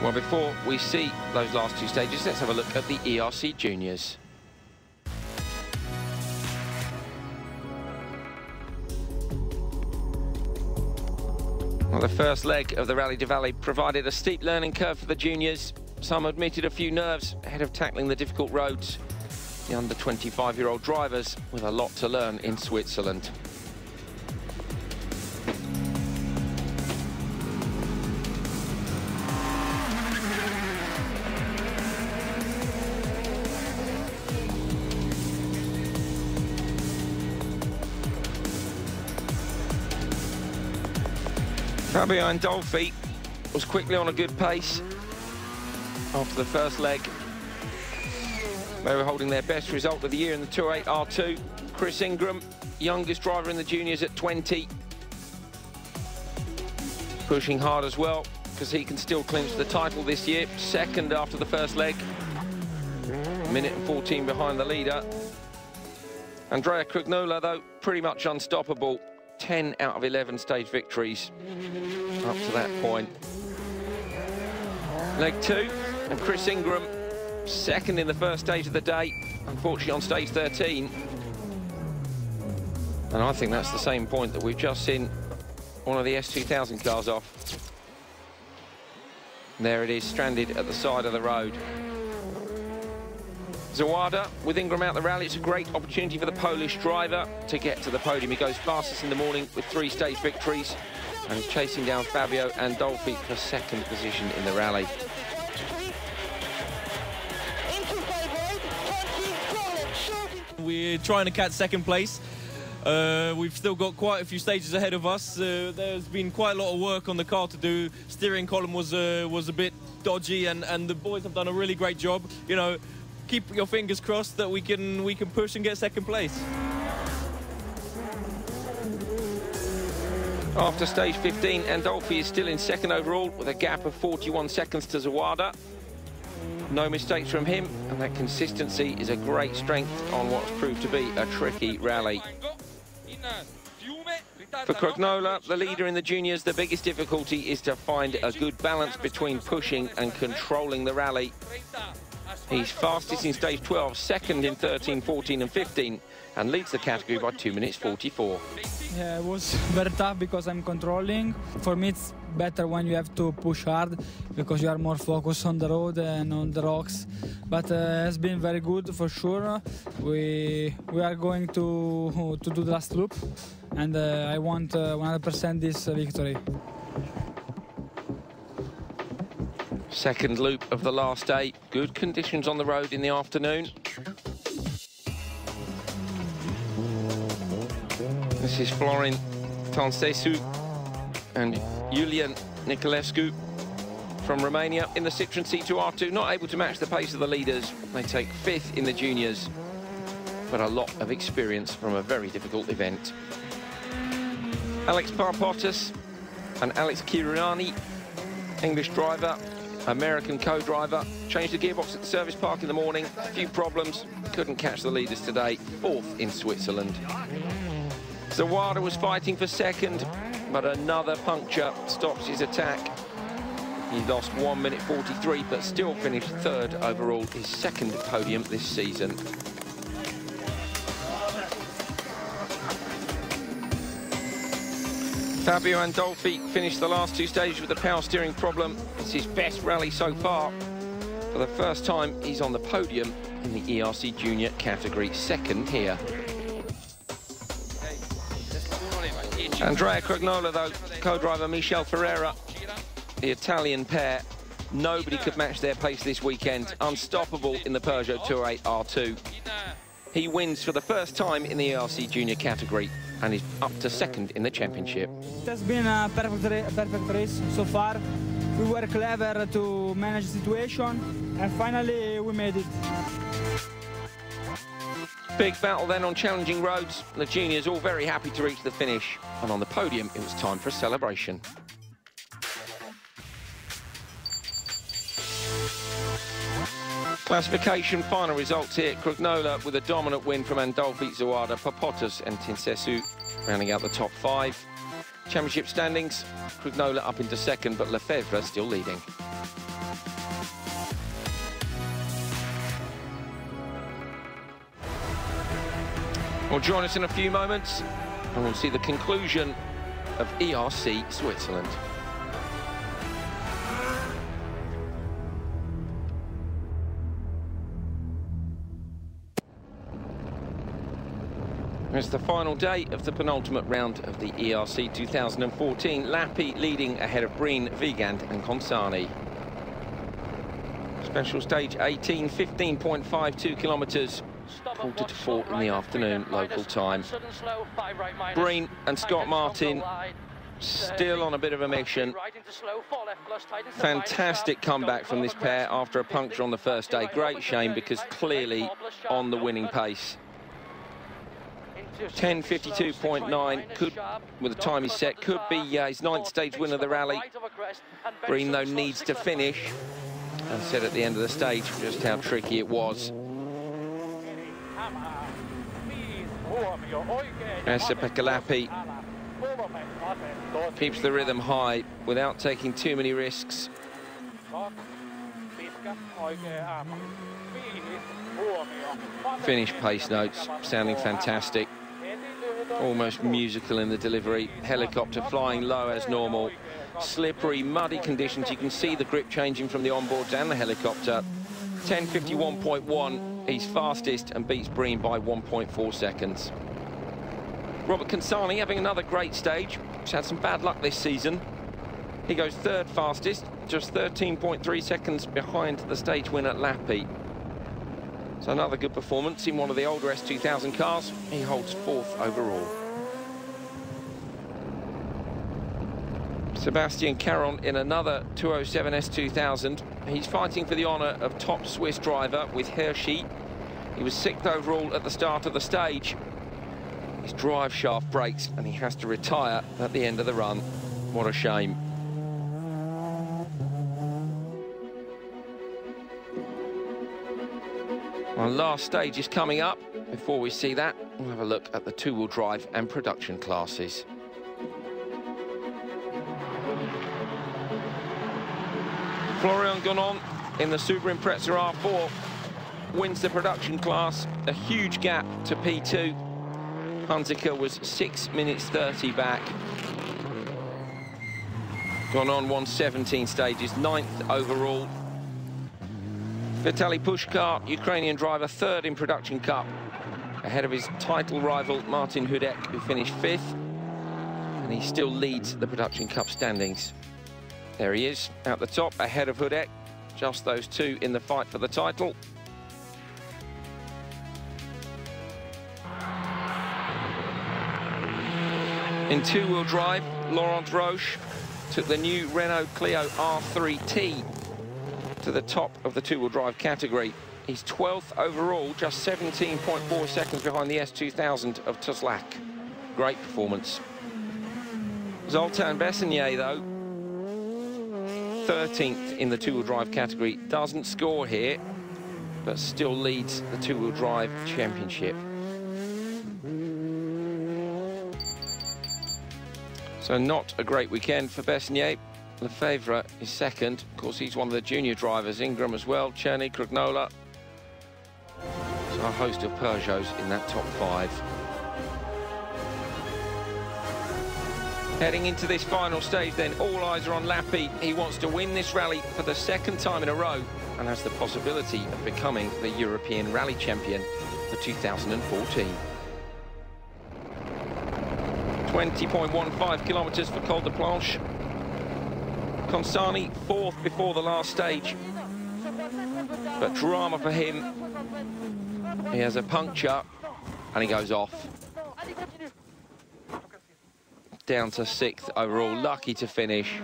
Well, before we see those last two stages, let's have a look at the ERC Juniors. Well, the first leg of the Rallye du Valais provided a steep learning curve for the juniors. Some admitted a few nerves ahead of tackling the difficult roads. The under 25-year-old drivers with a lot to learn in Switzerland. Fabio Andolfi was quickly on a good pace after the first leg. They were holding their best result of the year in the 2.8 R2. Chris Ingram, youngest driver in the juniors at 20. Pushing hard as well, because he can still clinch the title this year. Second after the first leg. Minute and 14 behind the leader. Andrea Crugnola, though, pretty much unstoppable. 10 out of 11 stage victories up to that point. Leg 2, and Chris Ingram, second in the first stage of the day, unfortunately on stage 13. And I think that's the same point that we've just seen one of the S2000 cars off. And there it is, stranded at the side of the road. Zawada with Ingram out the rally. It's a great opportunity for the Polish driver to get to the podium. He goes fastest in the morning with 3 stage victories and is chasing down Fabio Andolfi for second position in the rally. We're trying to catch second place. We've still got quite a few stages ahead of us. There's been quite a lot of work on the car to do. Steering column was a bit dodgy, and the boys have done a really great job. You know, keep your fingers crossed that we can push and get second place. After stage 15, Andolfi is still in second overall with a gap of 41 seconds to Zawada. No mistakes from him, and that consistency is a great strength on what's proved to be a tricky rally. For Crugnola, the leader in the juniors, the biggest difficulty is to find a good balance between pushing and controlling the rally. He's fastest in stage 12, second in 13, 14 and 15, and leads the category by 2 minutes 44. Yeah, it was very tough because I'm controlling. For me, it's better when you have to push hard because you are more focused on the road and on the rocks. But it's been very good for sure. We are going to do the last loop, and I want 100% this victory. Second loop of the last day. Good conditions on the road in the afternoon. This is Florin Tansesu and Julian Nicolescu from Romania in the Citroen C2 R2, not able to match the pace of the leaders. They take 5th in the juniors, but a lot of experience from a very difficult event. Alex Parpotas and Alex Kirunani, English driver, American co-driver, changed the gearbox at the service park in the morning. A few problems, couldn't catch the leaders today. 4th in Switzerland. Zawada was fighting for second, but another puncture stops his attack. He lost 1 minute 43, but still finished 3rd overall, his 2nd podium this season. Fabio Andolfi finished the last 2 stages with a power steering problem. It's his best rally so far. For the first time, he's on the podium in the ERC Junior category, 2nd here. Andrea Crugnola, though, co-driver Michel Ferreira, the Italian pair, nobody could match their pace this weekend. Unstoppable in the Peugeot 208 R2. He wins for the first time in the ERC Junior category and is up to 2nd in the championship. It has been a perfect race so far. We were clever to manage the situation, and finally we made it. Big battle then on challenging roads. The juniors all very happy to reach the finish. And on the podium, it was time for a celebration. Classification final results here. Crugnola with a dominant win from Andolfi, Zawada, Papotas and Tinsesu rounding out the top 5. Championship standings, Crugnola up into 2nd, but Lefebvre still leading. Well, join us in a few moments and we'll see the conclusion of ERC Switzerland. It's the final day of the penultimate round of the ERC 2014. Lappi leading ahead of Breen, Wiegand and Caserne. Special stage 18, 15.52 kilometres, 3:45 in the afternoon, local time. Breen and Scott Martin still on a bit of a mission. Fantastic comeback from this pair after a puncture on the first day. Great shame because clearly on the winning pace. 10:52.9 could, with the time he's set, could be his 9th stage win of the rally. Breen, though, needs to finish. And said at the end of the stage just how tricky it was. Esa-Pekka Lappi keeps the rhythm high without taking too many risks. Finish pace notes sounding fantastic. Almost musical in the delivery. Helicopter flying low as normal. Slippery, muddy conditions. You can see the grip changing from the onboards and the helicopter. 10:51.1, he's fastest and beats Breen by 1.4 seconds. Robert Caserne having another great stage. He's had some bad luck this season. He goes 3rd fastest, just 13.3 seconds behind the stage winner Lappi. So another good performance in one of the older S2000 cars. He holds 4th overall. Sebastian Caron in another 207 S2000. He's fighting for the honour of top Swiss driver with Hirschi. He was 6th overall at the start of the stage. His drive shaft breaks and he has to retire at the end of the run. What a shame. Our last stage is coming up. Before we see that, we'll have a look at the 2-wheel drive and production classes. Florian Gonon in the Super Impreza R4 wins the production class, a huge gap to P2. Hunziker was 6 minutes 30 back. Gonon won 17 stages, 9th overall. Vitaly Pushkar, Ukrainian driver, 3rd in production cup, ahead of his title rival Martin Hudek, who finished 5th, and he still leads the production cup standings. There he is, at the top, ahead of Hudek. Just those two in the fight for the title. In 2-wheel drive, Laurent Roche took the new Renault Clio R3T to the top of the 2-wheel drive category. He's 12th overall, just 17.4 seconds behind the S2000 of Tuslak. Great performance. Zoltan Bessignier, though, 13th in the 2-wheel drive category, doesn't score here, but still leads the 2-wheel drive championship. So not a great weekend for Bessignier. Lefebvre is 2nd. Of course, he's one of the junior drivers. Ingram as well, Cherny, Krugnola. So a host of Peugeots in that top 5. Heading into this final stage then, all eyes are on Lappi. He wants to win this rally for the 2nd time in a row and has the possibility of becoming the European Rally Champion for 2014. 20.15 kilometres for Col de Planche. Caserne 4th before the last stage. But drama for him. He has a puncture and he goes off. Down to 6th overall, lucky to finish.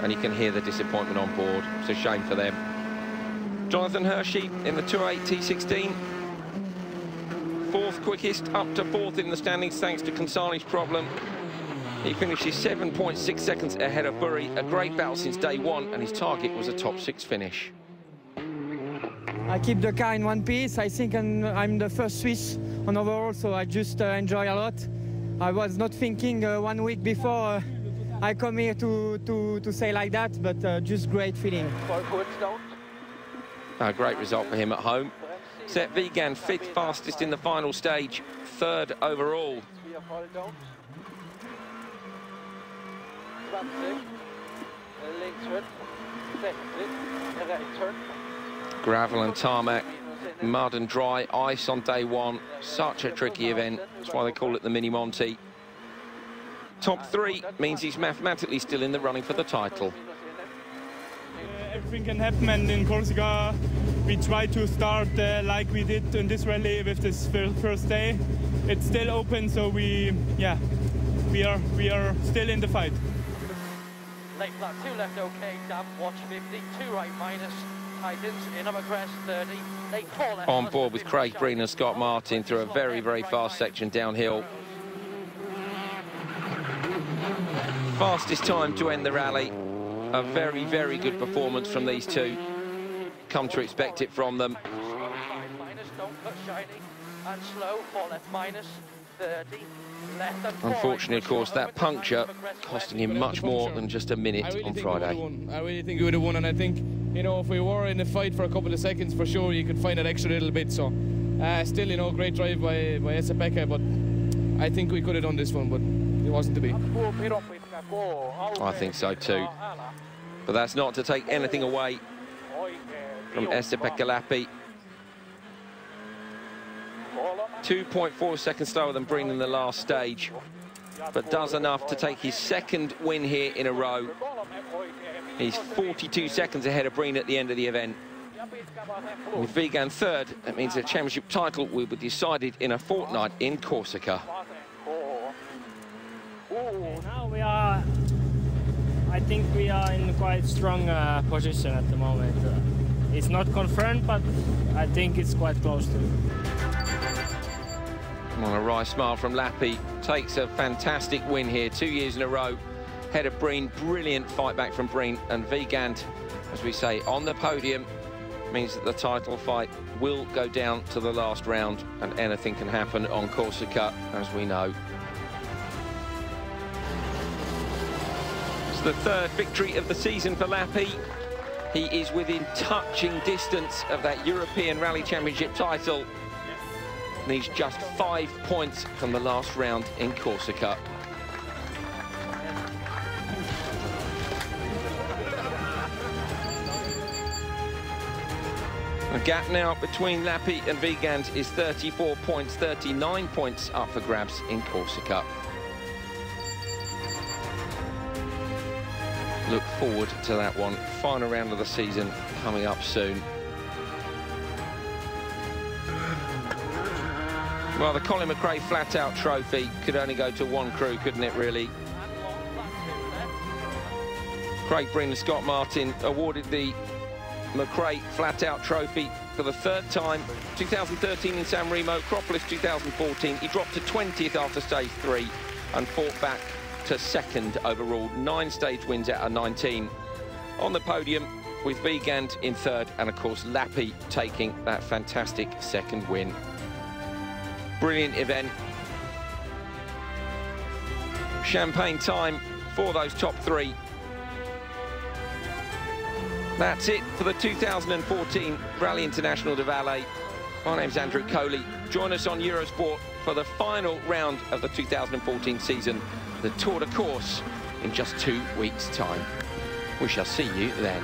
And you can hear the disappointment on board. It's a shame for them. Jonathan Hirschi in the 2.8 T16. 4th quickest, up to 4th in the standings thanks to Consane's problem. He finishes 7.6 seconds ahead of Burry. A great battle since day 1, and his target was a top 6 finish. I keep the car in one piece. I think I'm the first Swiss on overall, so I just enjoy a lot. I was not thinking 1 week before I come here to say like that, but just great feeling. A great result for him at home. Set Varen 5th fastest in the final stage, 3rd overall. Gravel and tarmac, mud and dry, ice on day one. Such a tricky event. That's why they call it the Mini Monty. Top 3 means he's mathematically still in the running for the title. Everything can happen, and in Corsica we try to start like we did in this rally with this first day. It's still open, so we are still in the fight. Late flat 2 left okay, damp watch 50, 2 right minus, tightens, in upper crest 30, late 4 left. On board with Craig Breen and Scott Martin through a very, very fast section downhill. Fastest time to end the rally. A very, very good performance from these two. Come to expect it from them. Minus, don't put shiny, and slow, 4 left minus, 30. Unfortunately, of course, that puncture costing him much more than just a minute on Friday. I really think he would have won, and I think, you know, if we were in the fight for a couple of seconds, for sure, you could find that extra little bit. So, still, you know, great drive by Esapeka, but I think we could have done this one, but it wasn't to be. I think so too. But that's not to take anything away from Esapeka Lappi. 2.4 seconds slower than Breen in the last stage, but does enough to take his 2nd win here in a row. He's 42 seconds ahead of Breen at the end of the event. With Varen 3rd, that means the championship title will be decided in a fortnight in Corsica. Now I think we are in quite strong position at the moment. It's not confirmed, but I think it's quite close to it. Come on, a wry smile from Lappi. Takes a fantastic win here, 2 years in a row. Head of Breen, brilliant fight back from Breen. And Varen, as we say, on the podium, means that the title fight will go down to the last round, and anything can happen on Corsica, as we know. It's the 3rd victory of the season for Lappi. He is within touching distance of that European Rally Championship title. And he's just 5 points from the last round in Corsica. The gap now between Lappi and Varen is 34 points, 39 points up for grabs in Corsica. Look forward to that one. Final round of the season coming up soon. Well, the Colin McRae flat-out trophy could only go to one crew, couldn't it, really? Craig Breen and Scott Martin awarded the McRae flat-out trophy for the 3rd time. 2013 in San Remo, Acropolis 2014. He dropped to 20th after stage 3 and fought back to 2nd overall. 9 stage wins out of 19. On the podium with Varen in 3rd, and of course Lappi taking that fantastic 2nd win. Brilliant event. Champagne time for those top 3. That's it for the 2014 Rally International de Valais. My name's Andrew Coley. Join us on Eurosport for the final round of the 2014 season, the Tour de Corse, in just 2 weeks' time. We shall see you then.